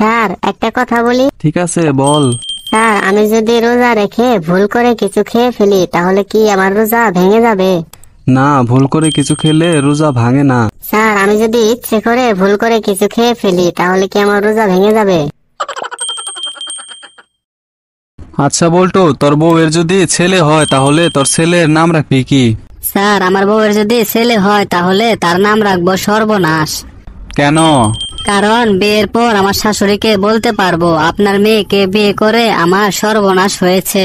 Sir একটা কথা বলি। ঠিক আছে বল। স্যার আমি যদি রোজা রেখে ভুল করে কিছু খেয়ে ফেলি তাহলে কি আমার রোজা ভেঙে যাবে? না, ভুল করে কিছু খেলে রোজা ভাঙে না। স্যার আমি যদি ইচ্ছে করে ভুল করে কিছু খেয়ে ফেলি তাহলে কি আমার রোজা ভেঙে যাবে? আচ্ছা বল্টু, তোর বউয়ের যদি ছেলে হয় তাহলে তোর ছেলের নাম রাখবি কি? স্যার আমার বউয়ের যদি ছেলে হয় তাহলে তার নাম রাখবো সর্বনাশ। কেন? কারণ বিয়ের পর আমার শাশুড়িকে বলতে পারবো আপনার মেয়েকে বিয়ে করে আমার সর্বনাশ হয়েছে।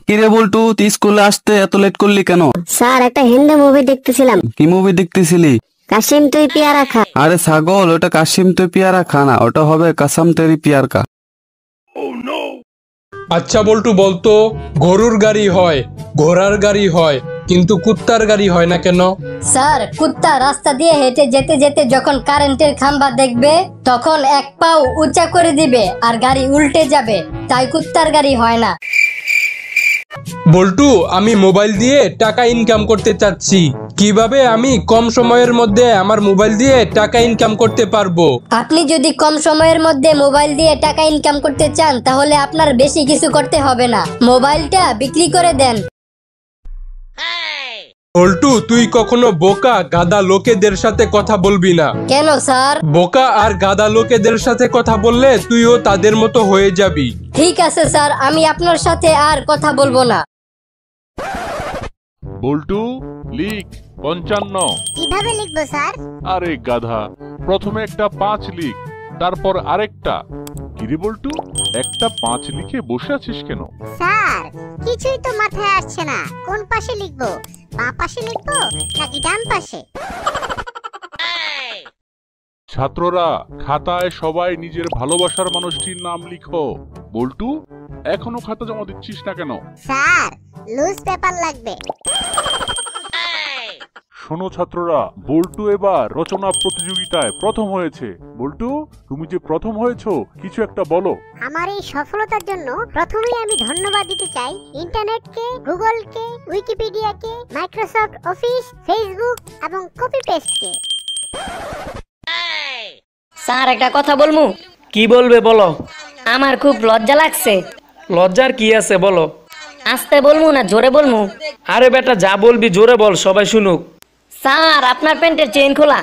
কিরে বল্টু, তুই স্কুলে আসতে এত লেট করলি কেন? স্যার একটা হিন্দি মুভি দেখতেছিলাম। কি মুভি দেখতেছিলি? কাশিম তুই পিয়ারা খা। আরে ছাগল, ওটা কাশিম তুই পিয়ারা খা না, ওটা হবে কাসাম তেরি পিয়ার কা। আচ্ছা বল্টু বলতো, গরুর গাড়ি হয়, ঘোড়ার গাড়ি হয়, কিন্তু কুত্তার গাড়ি হয় না কেন? স্যার কুত্তা রাস্তা দিয়ে হেঁটে যেতে যেতে যখন কারেন্টের খাম্বা দেখবে তখন এক পাও উঁচা করে দিবে আর গাড়ি উল্টে যাবে, তাই কুত্তার গাড়ি হয় না। বল্টু, আমি মোবাইল দিয়ে টাকা ইনকাম করতে চাচ্ছি, কিভাবে আমি কম সময়ের মধ্যে আমার মোবাইল দিয়ে টাকা ইনকাম করতে পারবো? আপনি যদি কম সময়ের মধ্যে মোবাইল দিয়ে টাকা ইনকাম করতে চান তাহলে আপনার বেশি কিছু করতে হবে না, মোবাইলটা বিক্রি করে দেন। বল্টু, তুই কখনো বোকা গাদা লোকেদের সাথে কথা বলবি না। কেন স্যার? বোকা আর গাদা লোকেদের সাথে কথা বললে তুইও তাদের মতো হয়ে যাবি। ঠিক আছে স্যার, আমি আপনার সাথে আর কথা বলবো না। বল্টু লিখ 55। কিভাবে লিখবো স্যার? আরে গাধা, প্রথমে একটা 5 লিখ, তারপর আরেকটা। কিরে বল্টু, একটা 5 লিখে বসে আছিস কেন? স্যার কিছুই তো মাথায় আসছে না, কোন পাশে লিখবো? বাঁ পাশে লিখবো নাকি ডান পাশে? ছাত্ররা খাতায় সবাই নিজের ভালোবাসার মানুষটির নাম লিখো। বল্টু, এখনো খাতা জমা দিচ্ছিস না কেন? স্যার লুজ পেপার লাগবে। শোনো ছাত্ররা, বল্টু এবার রচনা প্রতিযোগিতায় প্রথম হয়েছে। বল্টু, তুমি যে প্রথম হয়েছো, কিছু একটা বলো। আমার এই সফলতার জন্য প্রথমেই আমি ধন্যবাদ দিতে চাই ইন্টারনেটকে, গুগলকে, উইকিপিডিয়াকে, মাইক্রোসফট অফিস, ফেসবুক এবং কপি পেস্টকে। স্যার একটা কথা বলমু? কি বলবে বলো। আমার খুব লজ্জা লাগছে। লজ্জার কি আছে বলো। আস্তে বলমু না জোরে বলমু? আরে বেটা যা বলবি জোরে বল, সবাই শুনুক। স্যার আপনার প্যান্টের চেইন খোলা।